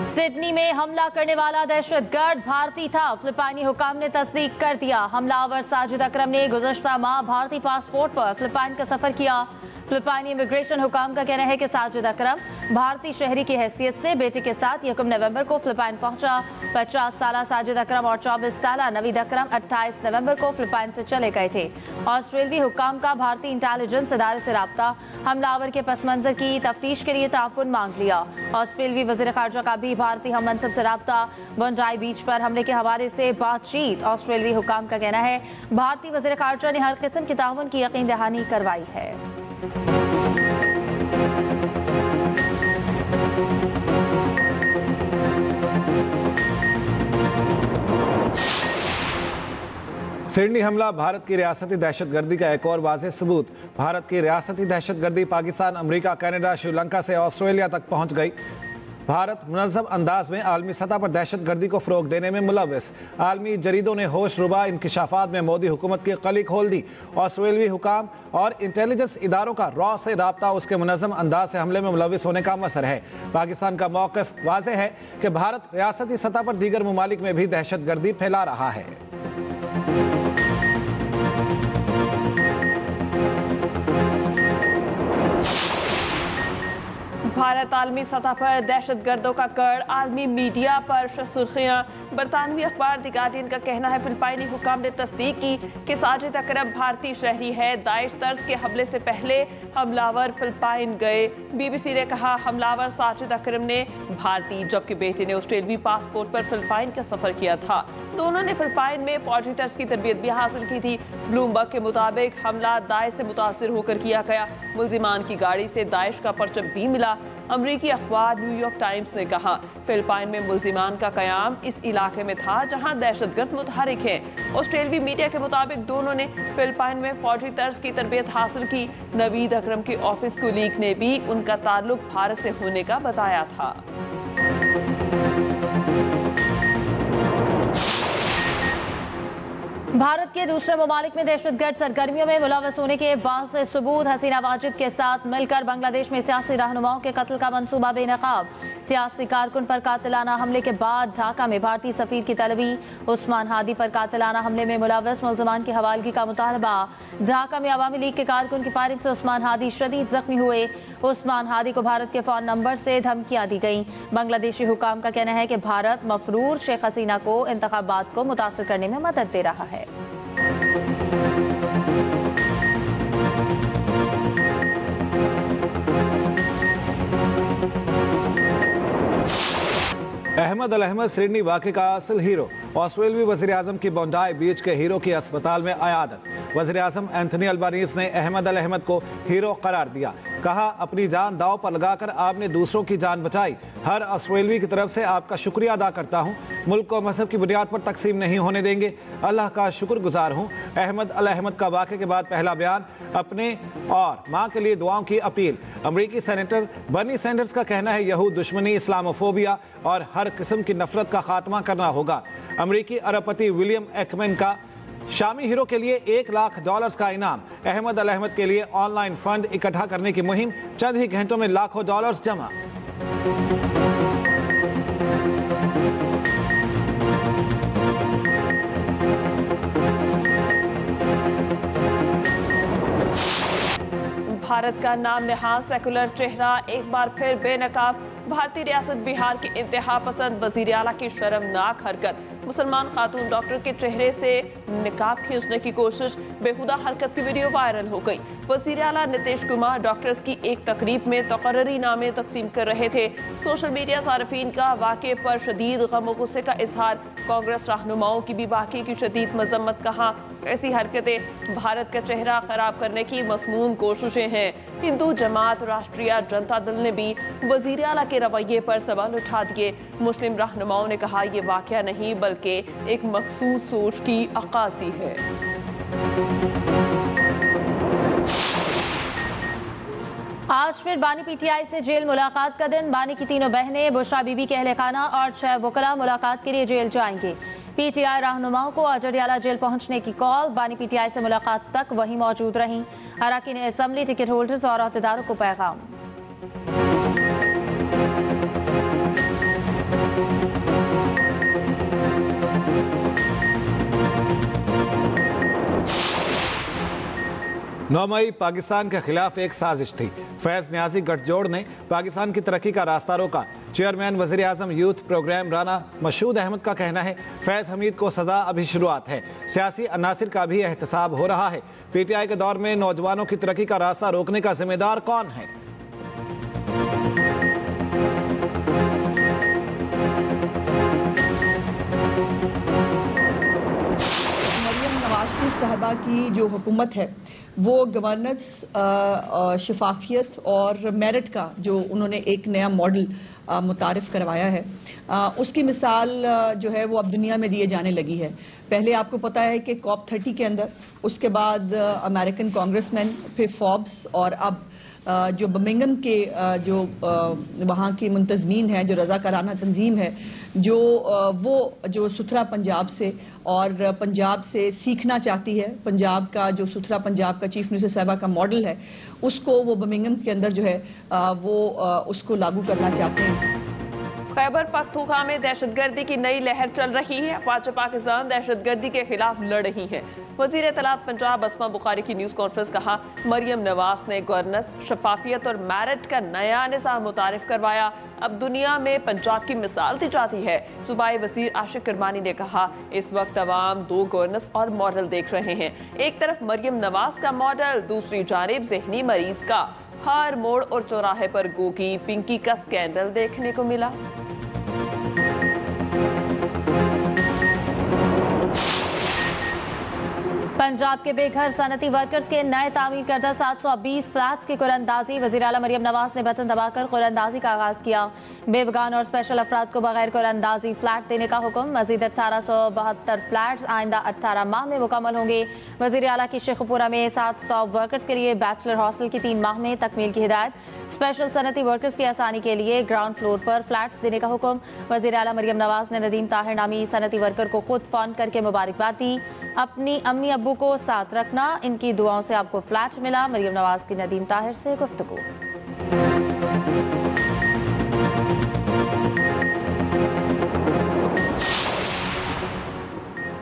Sydney में हमला करने वाला दहशतगर्द भारतीय था। फिलिपाइनी हुकाम ने तस्दीक कर दिया। हमलावर साजिद अकरम ने गुज़श्ता माह भारतीय पासपोर्ट पर फिलिपाइन का सफर किया। फिलिपाइनी इमिग्रेशन हुकाम का कहना है कि साजिद अकरम भारतीय शहरी की हैसियत से बेटे के साथ 1 नवंबर को फिलिपाइन पहुंचा। 50 साल साजिद अकरम और 24 साल नवीद अकरम 28 नवंबर को फिलिपाइन से चले गए थे। ऑस्ट्रेलियाई हुकाम का भारतीय इंटेलिजेंस इदारे से राब्ता। हमलावर के पस मंजर की तफ्तीश के लिए ताउन मांग लिया। ऑस्ट्रेलियाई वज़ीर ख़ारजा का भी भारतीय हम मनसब से राब्ता। बोंडाई बीच पर हमले के हवाले से बातचीत। ऑस्ट्रेलियाई हुकाम का कहना है भारतीय वज़ीर ख़ारजा ने हर किस्म की ताउन की यकीन दहानी करवाई है। सिडनी हमला भारत की रियासती दहशतगर्दी का एक और वाज़ेह सबूत। भारत की रियासती दहशतगर्दी पाकिस्तान, अमेरिका, कनाडा, श्रीलंका से ऑस्ट्रेलिया तक पहुंच गई। भारत मुनज़्ज़म अंदाज में आलमी सतह पर दहशतगर्दी को फ़रोग देने में मुलव्वस। आलमी जरीदों ने होश रुबा इंकिशाफात में मोदी हुकूमत की कली खोल दी। ऑस्ट्रेलियाई हुकाम और इंटेलिजेंस इदारों का रॉ से राब्ता उसके मुनज़्ज़म अंदाज से हमले में मुलव्वस होने का असर है। पाकिस्तान का मौक़िफ़ वाज़ेह है कि भारत रियासती सतह पर दीगर ममालिक में भी दहशतगर्दी फैला रहा है। भारत आलमी सतह पर दहशतगर्दों का गढ़। आलमी मीडिया पर सुर्खियां। बरतानवी अखबार द गार्डियन का कहना है फिलिपाइनी हुकाम ने तस्दीक की कि साजिद अकरम भारतीय शहरी है। दाइश तर्ज के हमले से पहले हमलावर फिलिपाइन गए। BBC ने कहा हमलावर साजिद अकरम ने भारतीय जबकि बेटे ने ऑस्ट्रेलियाई पासपोर्ट पर फिलिपाइन का सफर किया था। दोनों ने फिलिपाइन में फौजी तर्ज की तरबियत भी हासिल की थी। ब्लूमबर्ग के मुताबिक हमला दाइश से मुतासिर होकर किया गया। मुल्जिमान की गाड़ी से दाइश का परचम भी मिला। अमरीकी अखबार न्यूयॉर्क टाइम्स ने कहा फिलिपाइन में मुल्जिमान का कयाम इस इलाके में था जहां दहशतगर्द मुतहरिक हैं। ऑस्ट्रेलियाई मीडिया के मुताबिक दोनों ने फिलिपाइन में फौजी तर्ज की तरबियत हासिल की। नवीद अकरम के ऑफिस कुलीग ने भी उनका ताल्लुक भारत से होने का बताया था। भारत के दूसरे ममालिक में दहशतगर्द सरगर्मियों में मुलव्वस होने के वाज़ेह सबूत। हसीना वाजिद के साथ मिलकर बांग्लादेश में सियासी रहनुमाओं के कत्ल का मंसूबा बेनकाब। सियासी कारकुन पर कातिलाना हमले के बाद ढाका में भारतीय सफीर की तलबी। उस्मान हादी पर कातिलाना हमले में मुलव्वस मुल्ज़िमान की हवालगी का मुतालबा। ढाका में अवामी लीग के कारकुन की फायरिंग से उस्मान हादी शदीद जख्मी हुए। उस्मान हादी को भारत के फ़ोन नंबर से धमकियां दी गईं। बांग्लादेशी हुकाम का कहना है कि भारत मफरूर शेख हसीना को इंतखाबात को मुतासर करने में मदद दे रहा है। अहमद अल अहमद सिडनी वाक़े का असल हीरो। ऑस्ट्रेलियाई वज़ीर आज़म की बोंडाई बीच के हीरो की अस्पताल में अयादत। वज़ीर आज़म एंथनी अल्बानीज़ ने अहमद अल अहमद को हीरो करार दिया। कहा अपनी जान दाव पर लगाकर आपने दूसरों की जान बचाई। हर ऑस्ट्रेलियाई की तरफ से आपका शुक्रिया अदा करता हूँ। मुल्क को मजहब की बुनियाद पर तकसीम नहीं होने देंगे। अल्लाह का शुक्रगुजार हूँ। अहमद अल अहमद का वाक़े के बाद पहला बयान। अपने और माँ के लिए दुआओं की अपील। अमरीकी सेनेटर बर्नी सैंडर्स का कहना है यहूद दुश्मनी, इस्लामोफोबिया और हर किस्म की नफरत का खात्मा करना होगा। अमरीकी अरबपति विलियम एक्मेन का शामी हीरो के लिए $1,00,000 का इनाम। अहमद अल अहमद के लिए ऑनलाइन फंड इकट्ठा करने की मुहिम चंद ही घंटों में लाखों डॉलर्स जमा। भारत का नाम नहाज सेकुलर चेहरा एक बार फिर बेनकाब। भारतीय रियासत बिहार के इंतहा पसंद वजीर आला की शर्मनाक हरकत। मुसलमान खातून डॉक्टर के चेहरे से निकाब खींचने की कोशिश। बेहुदा हरकत की वीडियो वायरल हो गई। वजीर आला नीतीश कुमार डॉक्टर्स की एक तकरीब में तकर्री नामे तकसीम कर रहे थे। सोशल मीडिया सार्फिन का वाक़े पर शदीद गम और गुस्से का इजहार। कांग्रेस रहनुमाओं की भी वाक़े की शदीद मजम्मत। कहा ऐसी हरकतें भारत का चेहरा खराब करने की मसमूम कोशिशें हैं। हिंदू जमात राष्ट्रीय जनता दल ने भी वजीर आला के रवैये पर सवाल उठा दिए। मुस्लिम रहनुमाओं ने कहा यह वाक़या नहीं बल्कि एक मखसूस सोच की अक्कासी है। आज फिर बानी PTI से जेल मुलाकात का दिन। बानी की तीनों बहनें, बुशरा बीबी के अहले खाना और 6 वकला मुलाकात के लिए जेल जाएंगे। PTI रहनुमाओं को अजरियाला जेल पहुंचने की कॉल। बानी PTI से मुलाकात तक वहीं मौजूद रहीं। अरकान असेंबली, टिकट होल्डर्स और अहदेदारों को पैगाम। 9 मई पाकिस्तान के खिलाफ एक साजिश थी। फैज न्याजी गठजोड़ ने पाकिस्तान की तरक्की का रास्ता रोका। चेयरमैन वजीर आजम यूथ प्रोग्राम राना मशहूद अहमद का कहना है, फैज हमीद को सजा अभी शुरुआत है, सियासी अनासिर का भी एहतसाब हो रहा है। पीटीआई के दौर में नौजवानों की तरक्की का रास्ता रोकने का जिम्मेदार कौन है? मरियम नवाज शरीफ साहबा की जो हुकूमत है वो गवर्नेंस, शफाफियत और मेरिट का जो उन्होंने एक नया मॉडल मुतारिफ करवाया है, उसकी मिसाल जो है वो अब दुनिया में दिए जाने लगी है। पहले आपको पता है कि COP 30 के अंदर, उसके बाद अमेरिकन कांग्रेसमैन, फिर फोर्ब्स और अब जो बर्मिंघम के जो वहाँ की मुंतजमीन है, जो रज़ाकाराना तंजीम है, जो वो जो सुथरा पंजाब से और पंजाब से सीखना चाहती है, पंजाब का जो सुथरा पंजाब का चीफ मिनिस्टर साहबा का मॉडल है, उसको वो बर्मिंघम के अंदर जो है वो उसको लागू करना चाहते हैं। खैबर पख्तूनख्वा में दहशतगर्दी की नई लहर चल रही है। अफवाज पाकिस्तान दहशतगर्दी के खिलाफ लड़ रही है। वजीर इत्तलात पंजाब अस्मा बुखारी की न्यूज़ कॉन्फ्रेंस कहा, मरियम नवाज ने गवर्नेंस, शफाफियत और मेरिट का नया निज़ाम मुतारिफ करवाया। अब दुनिया में पंजाब की मिसाल दी जाती है। सूबाई वजीर आशिक करमानी ने कहा, इस वक्त अवाम दो गवर्नेंस और मॉडल देख रहे हैं। एक तरफ मरियम नवाज का मॉडल, दूसरी जानिब जहनी मरीज का। हर मोड़ और चौराहे पर गोगी पिंकी का स्कैंडल देखने को मिला। पंजाब के बेघर सनती वर्कर्स के नए तामीर करदा 720 फ्लैट्स की कुरअंदाजी। वज़ीर आला मरियम नवाज ने बटन दबाकर कुरअंदाजी का आगाज किया। बेवगान और स्पेशल अफराद को बगैर कुरअंदाजी फ्लैट देने का हुक्म। मजीद 1872 फ्लैट्स आइंदा 18 माह में मुकम्मल होंगे। वज़ीर आला की शेखुपुरा में 700 वर्कर्स के लिए बैचलर हॉस्टल की 3 माह में तकमील की हिदायत। स्पेशल सनती वर्कर्स की आसानी के लिए ग्राउंड फ्लोर पर फ्लैट्स देने का हुक्म। वज़ीर आला मरियम नवाज ने नदीम ताहिर नामी सनती वर्कर को खुद फोन करके मुबारकबाद दी। अपनी अम्मी अब्बू को साथ रखना, इनकी दुआओं से आपको फ्लैट मिला। मरियम नवाज की नदीम ताहिर से गुफ्तगू।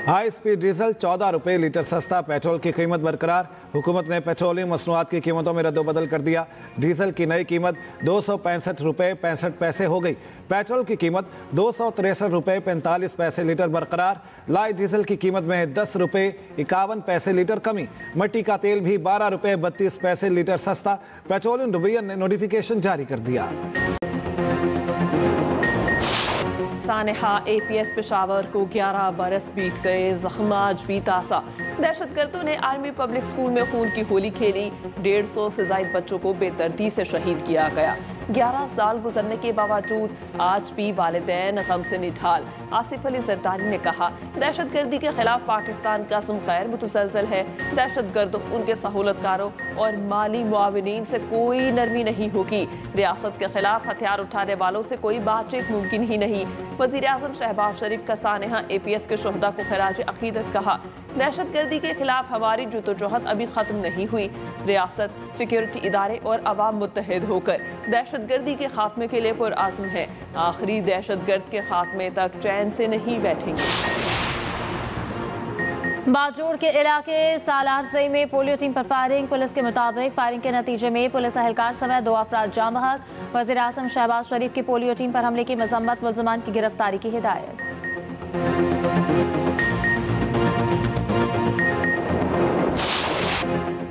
हाई स्पीड डीजल 14 रुपये लीटर सस्ता, पेट्रोल की कीमत बरकरार। हुकूमत ने पेट्रोलियम मसनूआत की कीमतों में रद्दोबदल कर दिया। डीजल की नई कीमत 265 रुपये 65 पैसे हो गई। पेट्रोल की कीमत 263 रुपये 45 पैसे लीटर बरकरार। लाइट डीजल की कीमत में 10 रुपये 51 पैसे लीटर कमी। मिट्टी का तेल भी 12 रुपये 32 पैसे लीटर सस्ता। पेट्रोलियम डिवीजन ने नोटिफिकेशन जारी कर दिया। सानेहा APS पेशावर को 11 बरस बीत गए, जख्म आज भी ताज़ा। दहशतगर्दों ने आर्मी पब्लिक स्कूल में खून की होली खेली। 150 से ज्यादा बच्चों को बेदर्दी से शहीद किया गया। 11 साल गुजरने के बावजूद आज भी वालिदैन गम से निढाल। आसिफ अली जरदारी ने कहा, दहशतगर्दी के खिलाफ पाकिस्तान का असम खैर मुतसलसल है। दहशतगर्दों, उनके सहूलतकारों और माली मुआविनीन से कोई नरमी नहीं होगी। रियासत के खिलाफ हथियार उठाने वालों से कोई बातचीत मुमकिन ही नहीं। वजीर आजम शहबाज शरीफ का सानेहा APS के शोहदा को खराज अकीदत कहा, दहशतगर्दी के खिलाफ हमारी जुदोजहद अभी खत्म नहीं हुई। रियासत, सिक्योरिटी इदारे और अवाम मुत्तहिद होकर दहशतगर्दी के खात्मे के लिए पुरआज़म है। आखिरी दहशतगर्द के खात्मे तक चैन से नहीं बैठेंगे। बाजोड़ के इलाके सालारसई में पोलियो टीम पर फायरिंग। पुलिस के मुताबिक फायरिंग के नतीजे में पुलिस अहलकार समेत 2 अफराद जाँ बहक। वज़ीर आज़म शहबाज शरीफ की पोलियो टीम पर हमले की मजम्मत, मुल्ज़िमान की गिरफ्तारी की हिदायत।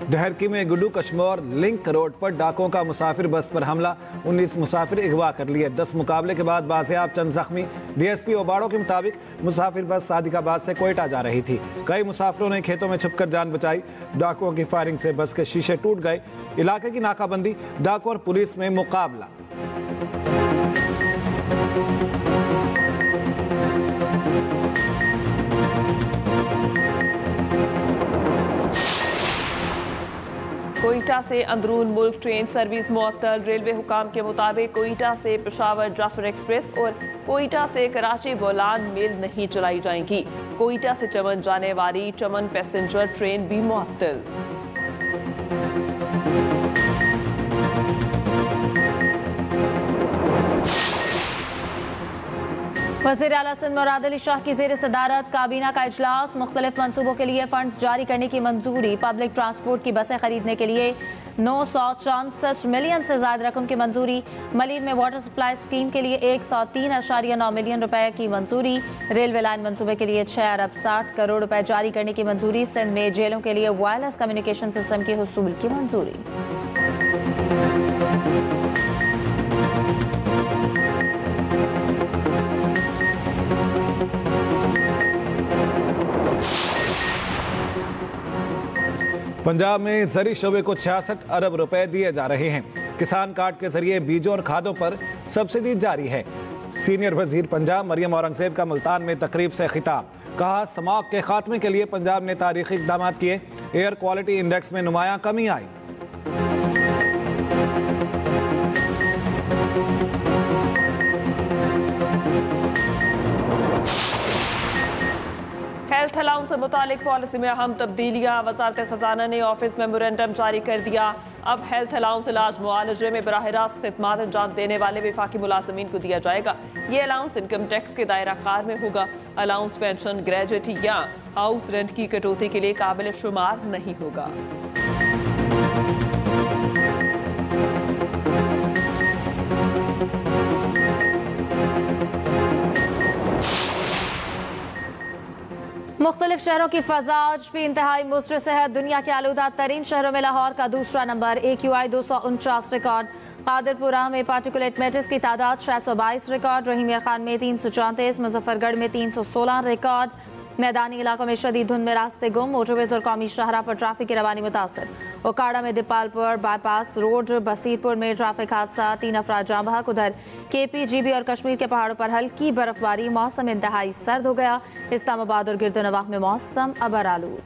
डहरकी में गुड्डू कश्मोर लिंक रोड पर डाकों का मुसाफिर बस पर हमला। 19 मुसाफिर अगवा कर लिए। 10 मुकाबले के बाद बाजियाब, चंद जख्मी। DSP ओबाड़ो के मुताबिक मुसाफिर बस सादिकाबाद से कोयटा जा रही थी। कई मुसाफिरों ने खेतों में छुपकर जान बचाई। डाकुओं की फायरिंग से बस के शीशे टूट गए। इलाके की नाकाबंदी, डाकू और पुलिस में मुकाबला। कोयटा से अंदरून मुल्क ट्रेन सर्विस मुअत्तल। रेलवे हुकाम के मुताबिक कोयटा से पेशावर जाफर एक्सप्रेस और कोयटा से कराची बोलान मेल नहीं चलाई जाएंगी। कोयटा से चमन जाने वाली चमन पैसेंजर ट्रेन भी मुअत्तल। वज़ीर आला सिंध मुराद अली शाह की ज़ेर सदारत काबीना का इजलास। मुख्तलिफ मनसूबों के लिए फंड्स जारी करने की मंजूरी। पब्लिक ट्रांसपोर्ट की बसें खरीदने के लिए 964 मिलियन से ज्यादा रकम की मंजूरी। मलीर में वाटर सप्लाई स्कीम के लिए 103.9 मिलियन रुपए की मंजूरी। रेलवे लाइन मंसूबे के लिए 6 अरब 60 करोड़ रुपए जारी करने की मंजूरी। सिंध में जेलों के लिए वायरलेस कम्युनिकेशन सिस्टम के हुसूल की मंजूरी। पंजाब में ज़री शोबे को 66 अरब रुपए दिए जा रहे हैं। किसान कार्ड के जरिए बीजों और खादों पर सब्सिडी जारी है। सीनियर वजीर पंजाब मरियम औरंगजेब का मुल्तान में तकरीब से खिताब। कहा, स्मॉग के खात्मे के लिए पंजाब ने तारीखी इक़दाम किए। एयर क्वालिटी इंडेक्स में नुमायां कमी आई। हेल्थ अलाउंस से मुतालिक पॉलिसी में अहम तब्दीलियाँ। वजारत खजाना ने ऑफिस मेमोरेंडम जारी कर दिया। अब हेल्थ अलाउंस इलाज मुआलजे में बराह रास्त खिदमात अंजाम देने वाले वफाकी मुलाजमीन को दिया जाएगा। ये अलाउंस इनकम टैक्स के दायरा कार में होगा। अलाउंस पेंशन, ग्रेजुएटी या हाउस रेंट की कटौती के लिए काबिल शुमार नहीं होगा। मुख्तलिफ शहरों की फ़ज़ा आज भी इंतहाई मुस्रिस है। दुनिया के आलूदा तरीन शहरों में लाहौर का दूसरा नंबर। AQI 249 record. कादिरपुरा में पार्टिकुलेट मैटर्स की तादाद 622 रिकॉर्ड। रहीमिया खान में 334, मुजफ्फरगढ़ में 316 रिकॉर्ड। मैदानी इलाकों में शदीद धुंध में रास्ते गुम। मोटरवेज और कौमी शाहरा पर ट्रैफिक की रवानी मुतासर। ओकाड़ा में दिपालपुर बाईपास रोड। बसीरपुर में ट्रैफिक हादसा, 3 अफराद जाँ बहक। उधर KP, GB और कश्मीर के पहाड़ों पर हल्की बर्फबारी। मौसम इंतहाई सर्द हो गया। इस्लामाबाद और गिरदोनवाह में मौसम अबर आलूद।